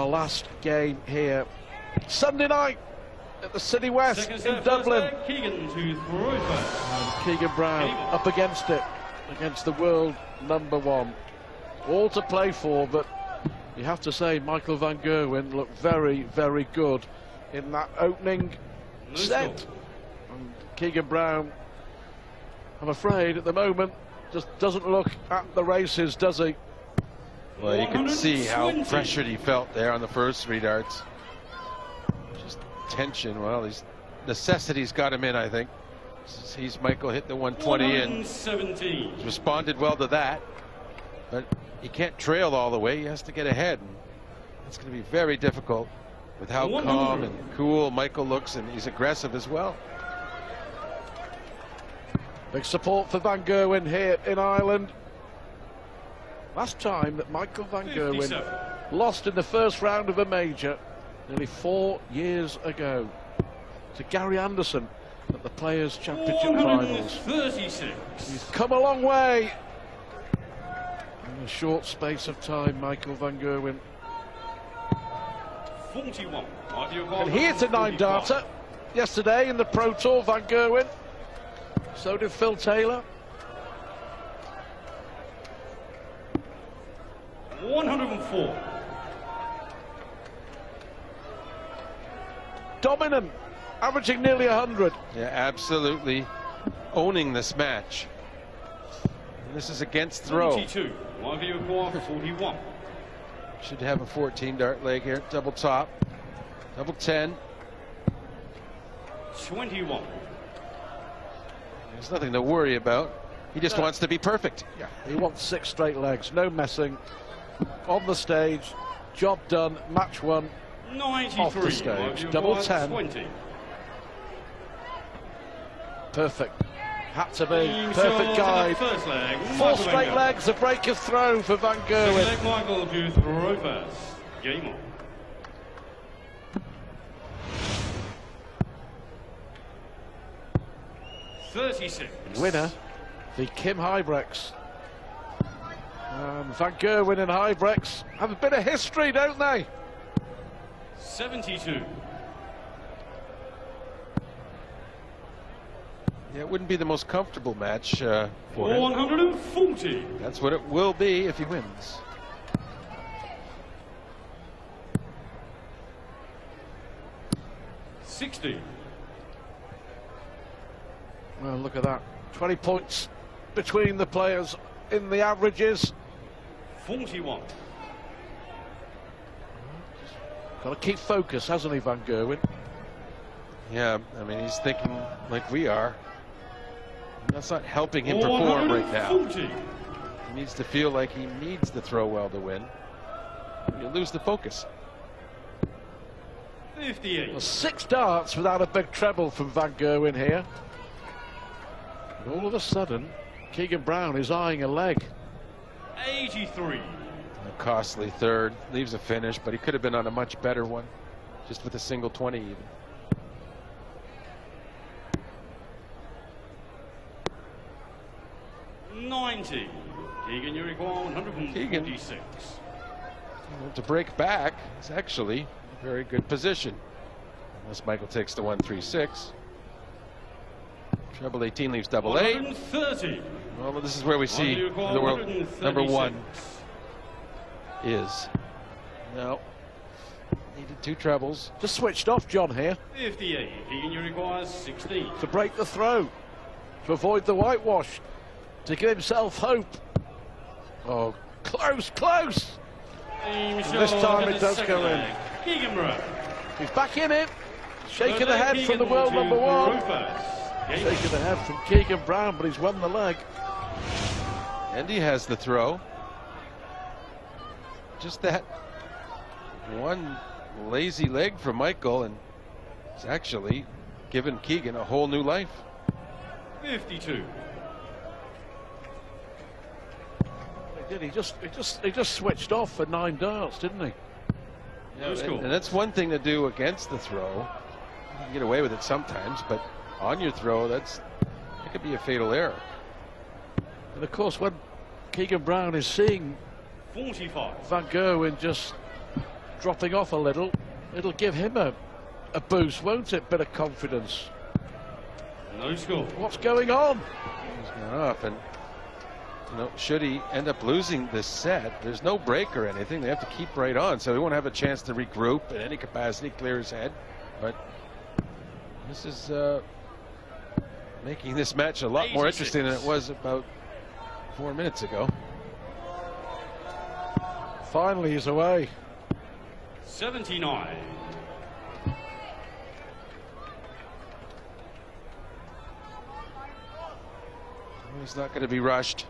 Our last game here, Sunday night at the City West in Dublin. Keegan to throw first. Keegan Brown up against it, against the world #1. All to play for, but you have to say Michael van Gerwen looked very, very good in that opening set. And Keegan Brown, I'm afraid, at the moment, just doesn't look at the races, does he? Well, you can see how pressured he felt there on the first 3 darts. Just tension. Well, his necessity's got him in, I think. He's Michael hit the 120 and he's responded well to that. But he can't trail all the way. He has to get ahead. And it's going to be very difficult with how calm and cool Michael looks, and he's aggressive as well. Big support for Van Gerwen here in Ireland. Last time that Michael van Gerwen lost in the first round of a major, nearly 4 years ago, to Gary Anderson at the Players' Championship Finals. 36. He's come a long way in a short space of time, Michael van Gerwen. 41. And he hit a 9-darter yesterday in the Pro Tour, Van Gerwen. So did Phil Taylor. 104. Dominant, averaging nearly 100. Yeah, absolutely owning this match. And this is against throw. 22. 41. Should have a 14-dart leg here. Double top, double 10. 21. There's nothing to worry about. He just wants to be perfect. Yeah, he wants 6 straight legs, no messing. On the stage, job done, match won. 93. Off the stage, double 10. 20. Perfect. Had to be. Perfect guide. First leg, 4 straight legs, a break of throw for Van Gerwen. Second leg, Michael to throw first. Game on. Winner, the Kim Huybrechts. Van Gerwen and Huybrechts have a bit of history, don't they? 72. Yeah, it wouldn't be the most comfortable match for him. 140. That's what it will be if he wins. $60. Well, look at that. 20 points between the players in the averages. 41. Got to keep focus, hasn't he, Van Gerwen? Yeah, I mean, he's thinking like we are. And that's not helping him perform right now. He needs to feel like he needs to throw well to win. You lose the focus. 58. Well, 6 darts without a big treble from Van Gerwen here. And all of a sudden, Keegan Brown is eyeing a leg. 83. A costly third, leaves a finish, but he could have been on a much better one, just with a single 20 even. $90. Keegan, you require 146. Well, to break back is actually a very good position, unless Michael takes the 136. Treble 18 leaves double 8. 130. Well, this is where we see the world #1 is. No, needed 2 trebles. Just switched off John here. 58. Keegan, you require 16. To break the throw, to avoid the whitewash, to give himself hope. Oh, close, close. This time it does go in. Keegan Brown. He's back in it. Shaking the head from the world #1. Shaking the head from Keegan Brown, but he's won the leg. And he has the throw. Just that one lazy leg from Michael, and it's actually given Keegan a whole new life. 52. He just switched off for 9 darts, didn't he? Yeah, cool. And that's one thing to do against the throw. You can get away with it sometimes, but on your throw, it could be a fatal error. And of course, when Keegan Brown is seeing 45. Van Gerwen just dropping off a little. It'll give him a boost, won't it? Bit of confidence. No score. What's going on? He's gone off, and you know, should he end up losing this set, there's no break or anything. They have to keep right on, so he won't have a chance to regroup in any capacity, clear his head. But this is making this match a lot more interesting than it was about 4 minutes ago. Finally, he's away. 79. He's not going to be rushed.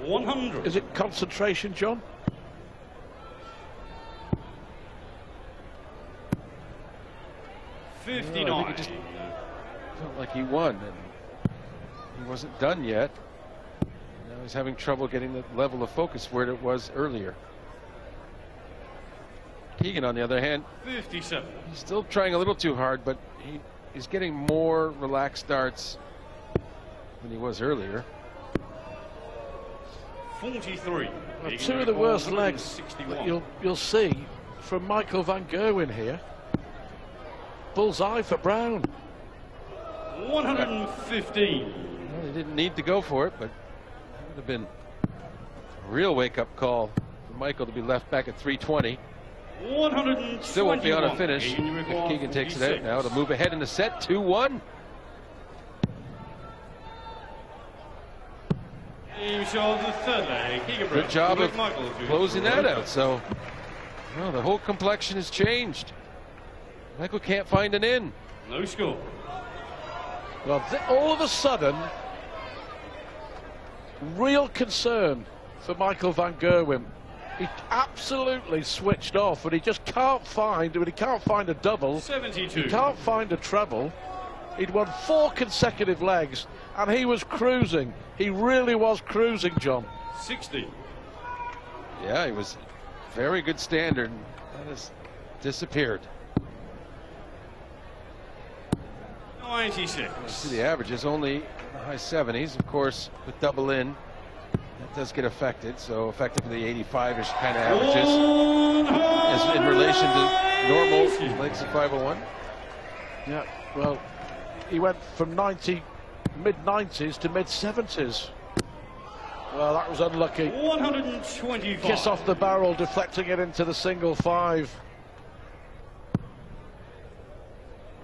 $100. Is it concentration, John? I think 59. it just felt like he won, and he wasn't done yet. Now he's having trouble getting the level of focus where it was earlier. Keegan, on the other hand, 57. he's still trying a little too hard, but he's getting more relaxed starts than he was earlier. 43. Well, two of the worst legs that you'll see from Michael van Gerwen here. Bullseye for Brown. 115. Well, they didn't need to go for it, but it would have been a real wake-up call for Michael to be left back at 320. 121. Still won't be on a finish if Keegan takes it out now to move ahead in the set. 2-1. The third leg. Keegan Good job of closing that out. So, well, the whole complexion has changed. Michael can't find an in. No score. Well, all of a sudden, real concern for Michael van Gerwen. He absolutely switched off, and he just can't find. He can't find a double. 72. He can't find a treble. He'd won 4 consecutive legs, and he was cruising. He really was cruising, John. 60. Yeah, he was very good standard. That has disappeared. 96. See, the average is only the high 70s, of course, with double in. That does get affected, so effectively 85-ish kind of averages as in relation to normal legs of 501. Yeah, well, he went from mid-90s to mid-70s. Well, that was unlucky. 125. Kiss off the barrel, deflecting it into the single 5.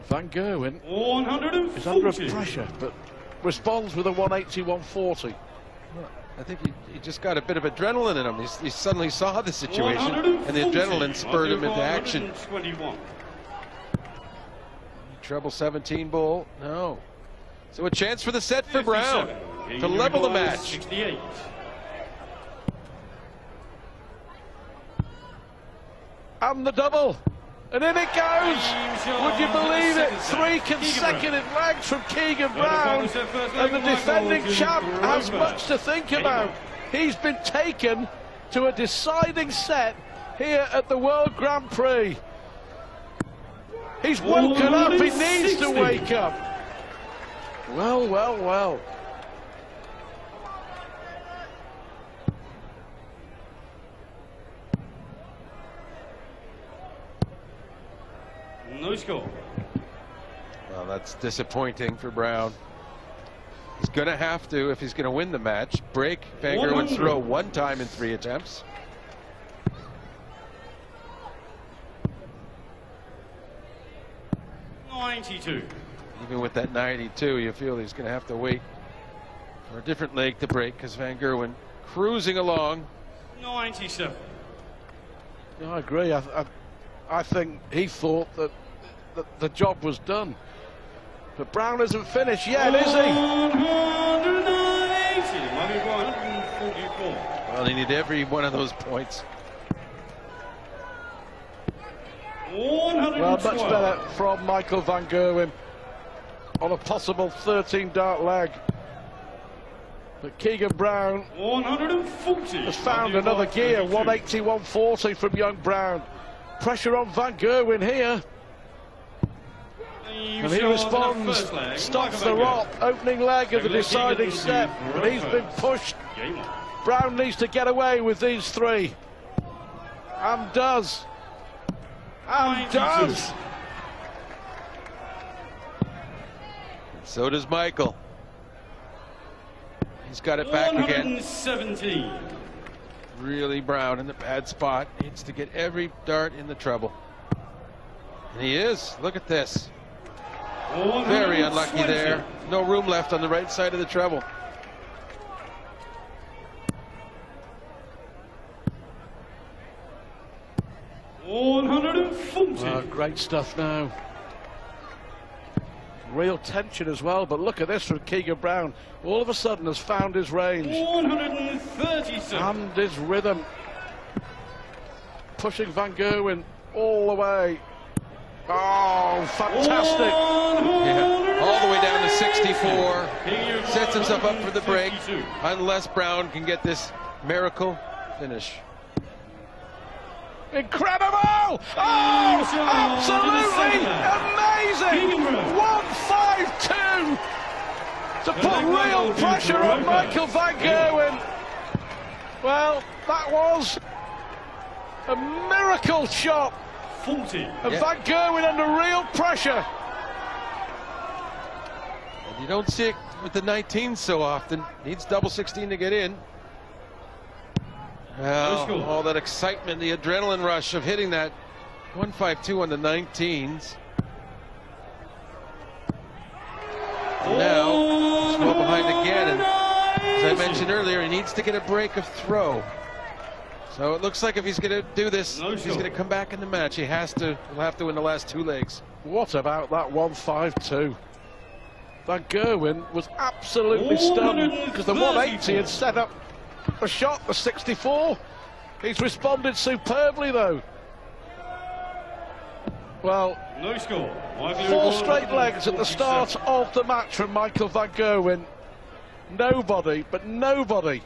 Van Gerwen is under pressure, but responds with a 180-140. I think he just got a bit of adrenaline in him. He suddenly saw the situation, and the adrenaline spurred him into action. Treble 17 bull, no. So a chance for the set for Brown to level the match. 68. And the double. And in it goes! Would you believe it? 3 consecutive legs from Keegan Brown. And the defending champ has much to think about. He's been taken to a deciding set here at the World Grand Prix. He's woken up. He needs to wake up. Well, well, well. No score. Well, that's disappointing for Brown. He's going to have to, if he's going to win the match, break Van Gerwen's throw 1 time in 3 attempts. $92. Even with that 92, you feel he's going to have to wait for a different leg to break, because Van Gerwen cruising along. 97. Yeah, I agree. I think he thought that the job was done. But Brown isn't finished yet, is he? 144. Well, he needed every one of those points. Well, much better from Michael van Gerwen on a possible 13-dart leg. But Keegan Brown 140 has found another gear. 180-140 from young Brown. Pressure on Van Gerwen here. And he responds, stops the rot, opening leg of the deciding set, and he's been pushed. Brown needs to get away with these three. And does. And does. So does Michael. He's got it back again. 117. Really Brown in the bad spot. Needs to get every dart in the treble. And he is. Look at this. Very unlucky there. No room left on the right side of the treble. Oh, great stuff now. Real tension as well, but look at this from Keegan Brown. All of a sudden has found his range. 137. And his rhythm. Pushing Van Gerwen all the way. Oh, fantastic. Yeah, all the way down to 64. Sets himself up for the break, unless Brown can get this miracle finish. Incredible! Oh, absolutely amazing! 152 to put real pressure on Michael Van Gerwen. Well, that was a miracle shot. 40. And Van Gerwen under real pressure. And you don't see it with the 19 so often. Needs double 16 to get in. Well, all that excitement, the adrenaline rush of hitting that 152 on the 19s. And now, he's well behind again. And as I mentioned earlier, he needs to get a break of throw. So it looks like if he's going to do this, he's going to come back in the match. He'll have to win the last two legs. What about that 152? Van Gerwen was absolutely stunned because the 180 had set up a shot for 64. He's responded superbly though. Well, no score. 4 straight legs at the start of the match from Michael Van Gerwen. Nobody, but nobody,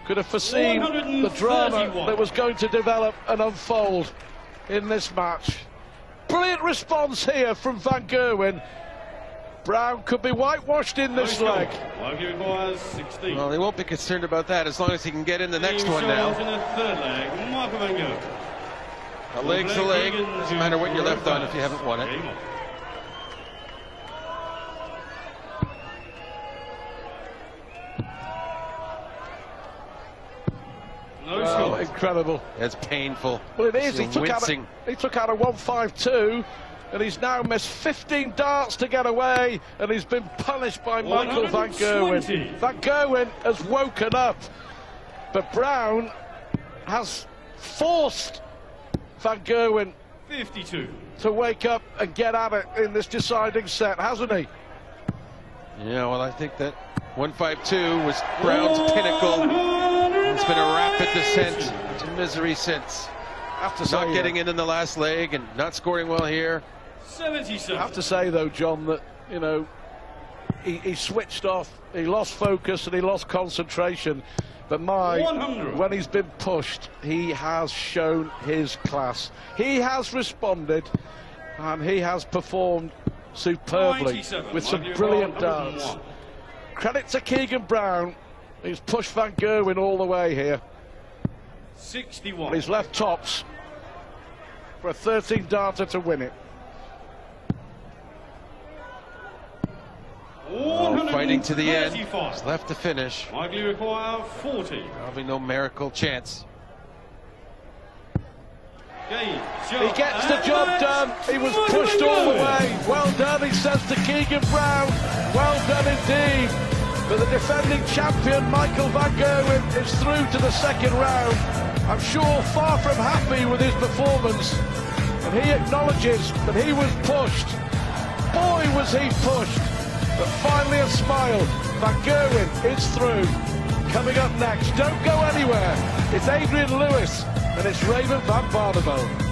could have foreseen the drama that was going to develop and unfold in this match. Brilliant response here from Van Gerwen. Brown could be whitewashed in this leg. Well, he won't be concerned about that as long as he can get in the next one now. A leg's a leg, doesn't matter what you're left on if you haven't won it. Oh, incredible. It's painful. Well, it is. He took out a 152, and he's now missed 15 darts to get away, and he's been punished by Michael Van Gerwen. Van Gerwen has woken up, but Brown has forced Van Gerwen 52 to wake up and get at it in this deciding set, hasn't he? Yeah, well, I think that 152 was Brown's pinnacle. It's been a rapid descent to misery since. Not getting in the last leg and not scoring well here. 77. I have to say though, John, that he switched off, he lost focus and he lost concentration. But when he's been pushed, he has shown his class. He has responded and he has performed superbly with some brilliant darts. Credit to Keegan Brown. He's pushed Van Gerwen all the way here. 61. And he's left tops for a 13-darter to win it. Fighting to the end. He's left to finish. Likely require 40. Probably no miracle chance. He gets the job done. He was pushed all the way. Well done, he says to Keegan Brown. Well done indeed. But the defending champion, Michael Van Gerwen, is through to the second round. I'm sure far from happy with his performance. And he acknowledges that he was pushed. Boy, was he pushed. But finally a smile. Van Gerwen is through. Coming up next, don't go anywhere. It's Adrian Lewis and it's Raven van Barneveld.